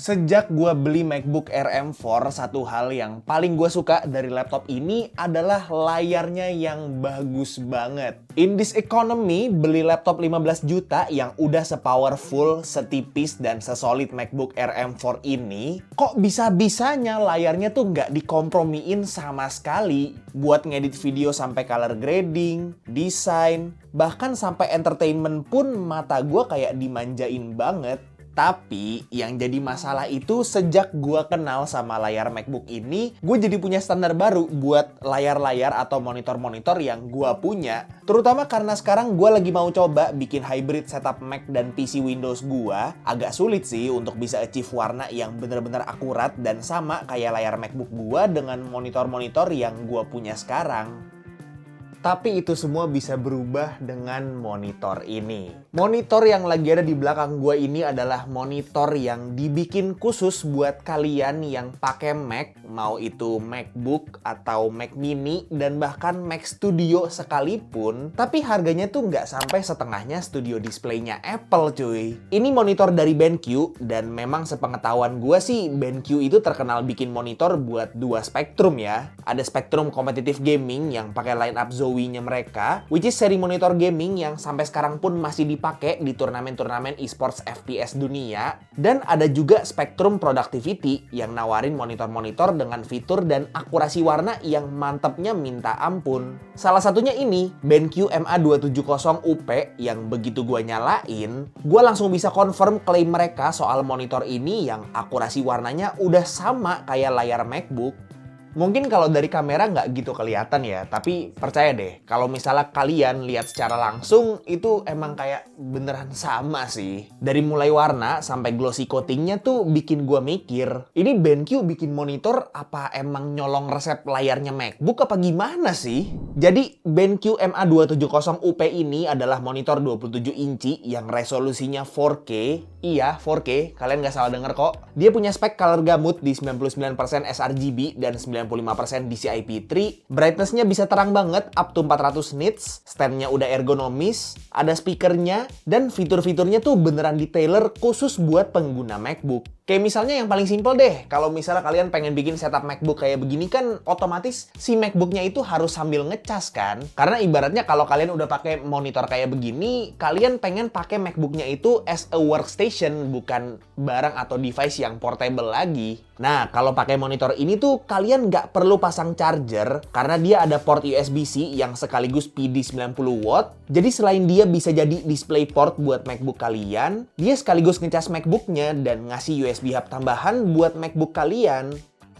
Sejak gue beli MacBook Air M4, satu hal yang paling gue suka dari laptop ini adalah layarnya yang bagus banget. In this economy, beli laptop 15 juta yang udah sepowerful, setipis, dan sesolid MacBook Air M4 ini, kok bisa-bisanya layarnya tuh nggak dikompromiin sama sekali buat ngedit video sampai color grading, desain, bahkan sampai entertainment pun mata gue kayak dimanjain banget. Tapi yang jadi masalah itu sejak gue kenal sama layar MacBook ini, gue jadi punya standar baru buat layar-layar atau monitor-monitor yang gue punya. Terutama karena sekarang gue lagi mau coba bikin hybrid setup Mac dan PC Windows gue. Agak sulit sih untuk bisa achieve warna yang bener-bener akurat dan sama kayak layar MacBook gue dengan monitor-monitor yang gue punya sekarang. Tapi itu semua bisa berubah dengan monitor ini. Monitor yang lagi ada di belakang gue ini adalah monitor yang dibikin khusus buat kalian yang pakai Mac, mau itu MacBook atau Mac Mini dan bahkan Mac Studio sekalipun. Tapi harganya tuh nggak sampai setengahnya studio displaynya Apple cuy. Ini monitor dari BenQ dan memang sepengetahuan gue sih BenQ itu terkenal bikin monitor buat dua spektrum ya. Ada spektrum kompetitif gaming yang pakai line up Zowie-nya mereka, which is seri monitor gaming yang sampai sekarang pun masih dipakai di turnamen-turnamen esports FPS dunia. Dan ada juga spektrum productivity yang nawarin monitor-monitor dengan fitur dan akurasi warna yang mantepnya minta ampun. Salah satunya ini, BenQ MA270UP yang begitu gue nyalain, gue langsung bisa confirm klaim mereka soal monitor ini yang akurasi warnanya udah sama kayak layar MacBook. Mungkin kalau dari kamera nggak gitu kelihatan ya, tapi percaya deh, kalau misalnya kalian lihat secara langsung, itu emang kayak beneran sama sih. Dari mulai warna sampai glossy coatingnya tuh bikin gua mikir, ini BenQ bikin monitor apa emang nyolong resep layarnya MacBook apa gimana sih? Jadi BenQ MA270UP ini adalah monitor 27 inci yang resolusinya 4K. Iya, 4K, kalian nggak salah denger kok. Dia punya spek color gamut di 99% sRGB dan 95% DCI-P3. Brightness-nya bisa terang banget up to 400 nits. Stand-nya udah ergonomis, ada speakernya, dan fitur-fiturnya tuh beneran di-tailor khusus buat pengguna MacBook. Kayak misalnya yang paling simpel deh, kalau misalnya kalian pengen bikin setup MacBook kayak begini kan otomatis si MacBook-nya itu harus sambil ngecas kan? Karena ibaratnya kalau kalian udah pakai monitor kayak begini, kalian pengen pakai MacBook-nya itu as a workstation, bukan barang atau device yang portable lagi. Nah, kalau pakai monitor ini tuh kalian nggak perlu pasang charger karena dia ada port USB-C yang sekaligus PD 90 watt. Jadi selain dia bisa jadi display port buat MacBook kalian, dia sekaligus ngecas MacBook-nya dan ngasih USB hub tambahan buat MacBook kalian.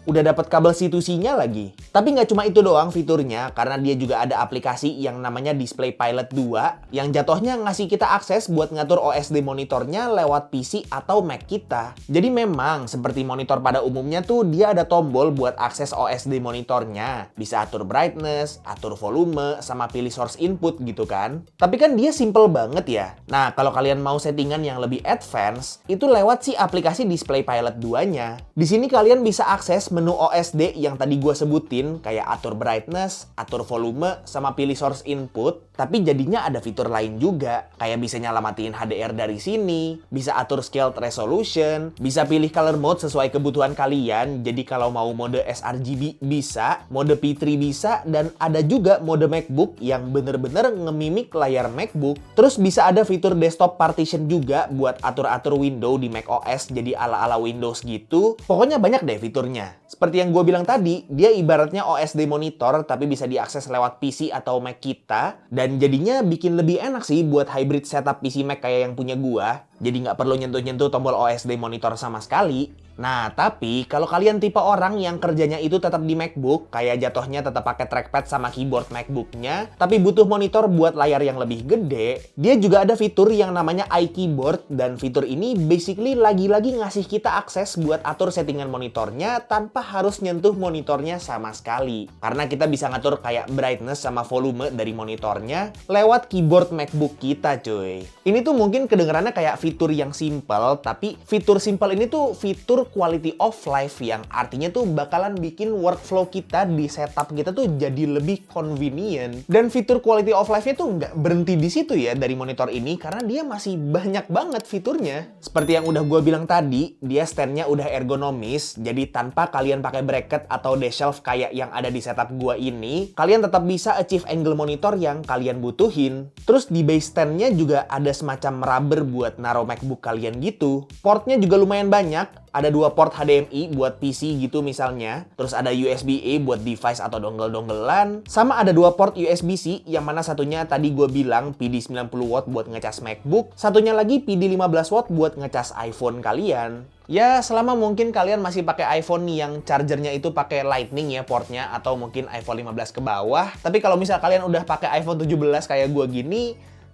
Udah dapat kabel C2C-nya lagi. Tapi nggak cuma itu doang fiturnya, karena dia juga ada aplikasi yang namanya Display Pilot 2 yang jatuhnya ngasih kita akses buat ngatur OSD monitornya lewat PC atau Mac kita. Jadi memang seperti monitor pada umumnya tuh dia ada tombol buat akses OSD monitornya. Bisa atur brightness, atur volume, sama pilih source input gitu kan. Tapi kan dia simple banget ya. Nah, kalau kalian mau settingan yang lebih advance, itu lewat si aplikasi Display Pilot 2-nya. Di sini kalian bisa akses menu OSD yang tadi gue sebutin, kayak atur brightness, atur volume, sama pilih source input. Tapi jadinya ada fitur lain juga, kayak bisa nyala matiin HDR dari sini, bisa atur scaled resolution, bisa pilih color mode sesuai kebutuhan kalian. Jadi kalau mau mode sRGB bisa, mode P3 bisa, dan ada juga mode MacBook yang bener-bener ngemimik layar MacBook. Terus bisa ada fitur desktop partition juga buat atur-atur window di macOS jadi ala-ala Windows gitu. Pokoknya banyak deh fiturnya. Seperti yang gue bilang tadi, dia ibaratnya OSD monitor tapi bisa diakses lewat PC atau Mac kita. Dan jadinya bikin lebih enak sih buat hybrid setup PC Mac kayak yang punya gue. Jadi nggak perlu nyentuh-nyentuh tombol OSD monitor sama sekali. Nah, tapi kalau kalian tipe orang yang kerjanya itu tetap di MacBook, kayak jatuhnya tetap pakai trackpad sama keyboard MacBook-nya, tapi butuh monitor buat layar yang lebih gede, dia juga ada fitur yang namanya iKeyboard, dan fitur ini basically lagi-lagi ngasih kita akses buat atur settingan monitornya tanpa harus nyentuh monitornya sama sekali. Karena kita bisa ngatur kayak brightness sama volume dari monitornya lewat keyboard MacBook kita, cuy. Ini tuh mungkin kedengarannya kayak fitur yang simple, tapi fitur simple ini tuh fitur fitur quality of life yang artinya tuh bakalan bikin workflow kita di setup kita tuh jadi lebih convenient. Dan fitur quality of life-nya tuh nggak berhenti di situ ya dari monitor ini, karena dia masih banyak banget fiturnya. Seperti yang udah gue bilang tadi, dia stand-nya udah ergonomis, jadi tanpa kalian pakai bracket atau dash shelf kayak yang ada di setup gue ini, kalian tetap bisa achieve angle monitor yang kalian butuhin. Terus di base stand-nya juga ada semacam rubber buat naruh MacBook kalian gitu. Portnya juga lumayan banyak. Ada 2 port HDMI buat PC gitu misalnya. Terus ada USB-A buat device atau dongle-donggelan. Sama ada 2 port USB-C yang mana satunya tadi gue bilang PD 90 watt buat ngecas MacBook. Satunya lagi PD 15 watt buat ngecas iPhone kalian. Ya, selama mungkin kalian masih pakai iPhone nih yang chargernya itu pakai Lightning ya portnya, atau mungkin iPhone 15 ke bawah. Tapi kalau misal kalian udah pakai iPhone 17 kayak gue gini,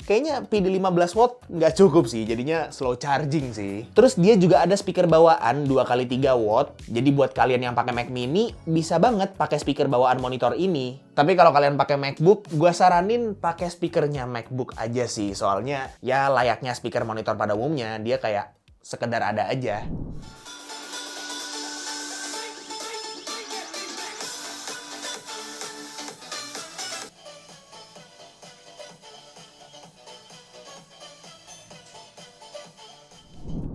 kayaknya PD 15 watt nggak cukup sih, jadinya slow charging sih. Terus dia juga ada speaker bawaan 2x3 watt, jadi buat kalian yang pakai Mac mini, bisa banget pakai speaker bawaan monitor ini. Tapi kalau kalian pakai MacBook, gue saranin pakai speakernya MacBook aja sih, soalnya ya layaknya speaker monitor pada umumnya, dia kayak sekedar ada aja.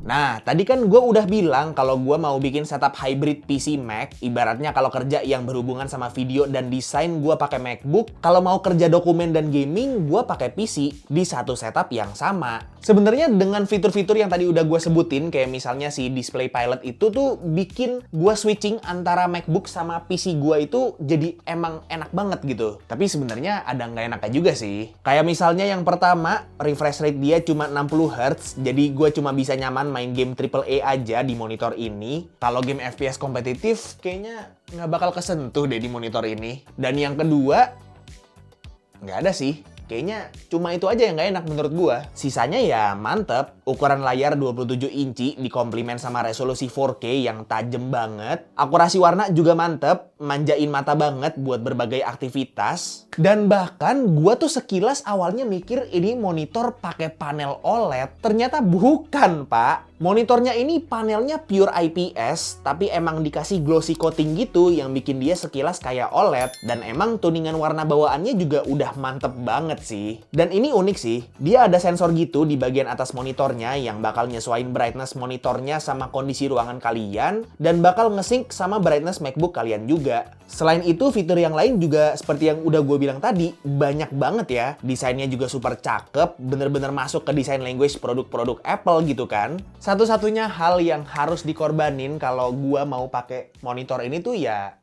Nah, tadi kan gue udah bilang kalau gue mau bikin setup hybrid PC Mac, ibaratnya kalau kerja yang berhubungan sama video dan desain gue pakai MacBook, kalau mau kerja dokumen dan gaming gue pakai PC di satu setup yang sama. Sebenarnya dengan fitur-fitur yang tadi udah gue sebutin, kayak misalnya si Display Pilot itu tuh bikin gue switching antara MacBook sama PC gue itu jadi emang enak banget gitu. Tapi sebenarnya ada nggak enaknya juga sih. Kayak misalnya yang pertama, refresh rate dia cuma 60 Hz, jadi gue cuma bisa nyaman main game AAA aja di monitor ini. Kalau game FPS kompetitif kayaknya nggak bakal kesentuh deh di monitor ini. Dan yang kedua, nggak ada sih. Kayaknya cuma itu aja yang nggak enak menurut gua. Sisanya ya mantep. Ukuran layar 27 inci dikomplement sama resolusi 4K yang tajem banget. Akurasi warna juga mantep. Manjain mata banget buat berbagai aktivitas. Dan bahkan gua tuh sekilas awalnya mikir ini monitor pakai panel OLED. Ternyata bukan, Pak. Monitornya ini panelnya pure IPS, tapi emang dikasih glossy coating gitu yang bikin dia sekilas kayak OLED. Dan emang tuningan warna bawaannya juga udah mantep banget sih. Dan ini unik sih, dia ada sensor gitu di bagian atas monitornya yang bakal nyesuaiin brightness monitornya sama kondisi ruangan kalian, dan bakal nge-sync sama brightness MacBook kalian juga. Selain itu, fitur yang lain juga seperti yang udah gue bilang tadi, banyak banget ya. Desainnya juga super cakep, bener-bener masuk ke desain language produk-produk Apple gitu kan. Satu-satunya hal yang harus dikorbanin kalau gua mau pakai monitor ini tuh ya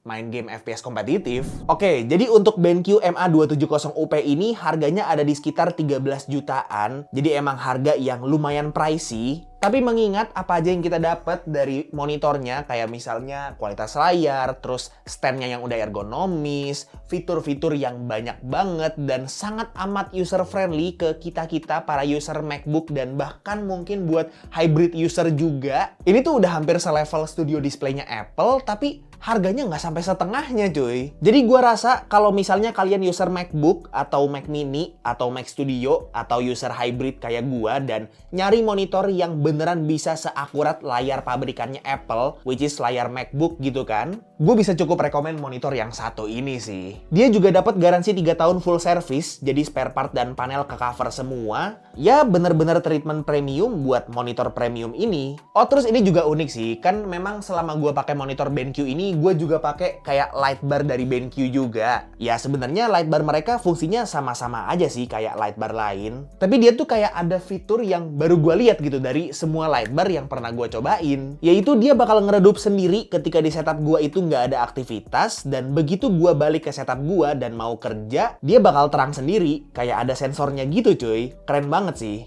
main game FPS kompetitif. Oke, jadi untuk BenQ MA270UP ini harganya ada di sekitar 13 jutaan. Jadi emang harga yang lumayan pricey. Tapi mengingat apa aja yang kita dapat dari monitornya, kayak misalnya kualitas layar, terus stand-nya yang udah ergonomis, fitur-fitur yang banyak banget, dan sangat amat user-friendly ke kita-kita para user MacBook, dan bahkan mungkin buat hybrid user juga. Ini tuh udah hampir selevel studio display-nya Apple, tapi harganya nggak sampai setengahnya cuy. Jadi gua rasa kalau misalnya kalian user MacBook atau Mac mini atau Mac Studio atau user hybrid kayak gua dan nyari monitor yang beneran bisa seakurat layar pabrikannya Apple, which is layar MacBook gitu kan, gue bisa cukup rekomen monitor yang satu ini sih. Dia juga dapat garansi 3 tahun full service, jadi spare part dan panel ke cover semua. Ya bener-bener treatment premium buat monitor premium ini. Oh terus ini juga unik sih, kan memang selama gue pakai monitor BenQ ini, gue juga pakai kayak light bar dari BenQ juga. Ya sebenarnya light bar mereka fungsinya sama-sama aja sih kayak light bar lain. Tapi dia tuh kayak ada fitur yang baru gue lihat gitu dari semua light bar yang pernah gue cobain. Yaitu dia bakal ngeredup sendiri ketika di setup gue itu nggak ada aktivitas, dan begitu gue balik ke setup gue dan mau kerja, dia bakal terang sendiri. Kayak ada sensornya gitu cuy. Keren banget sih.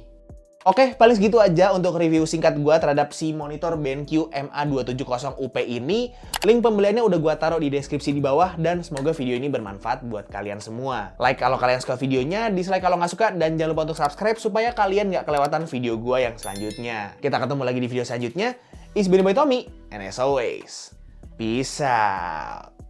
Oke, paling segitu aja untuk review singkat gue terhadap si monitor BenQ MA270UP ini. Link pembeliannya udah gue taruh di deskripsi di bawah, dan semoga video ini bermanfaat buat kalian semua. Like kalau kalian suka videonya, dislike kalau nggak suka, dan jangan lupa untuk subscribe supaya kalian nggak kelewatan video gue yang selanjutnya. Kita ketemu lagi di video selanjutnya. It's been by Tommy, and as always, peace out.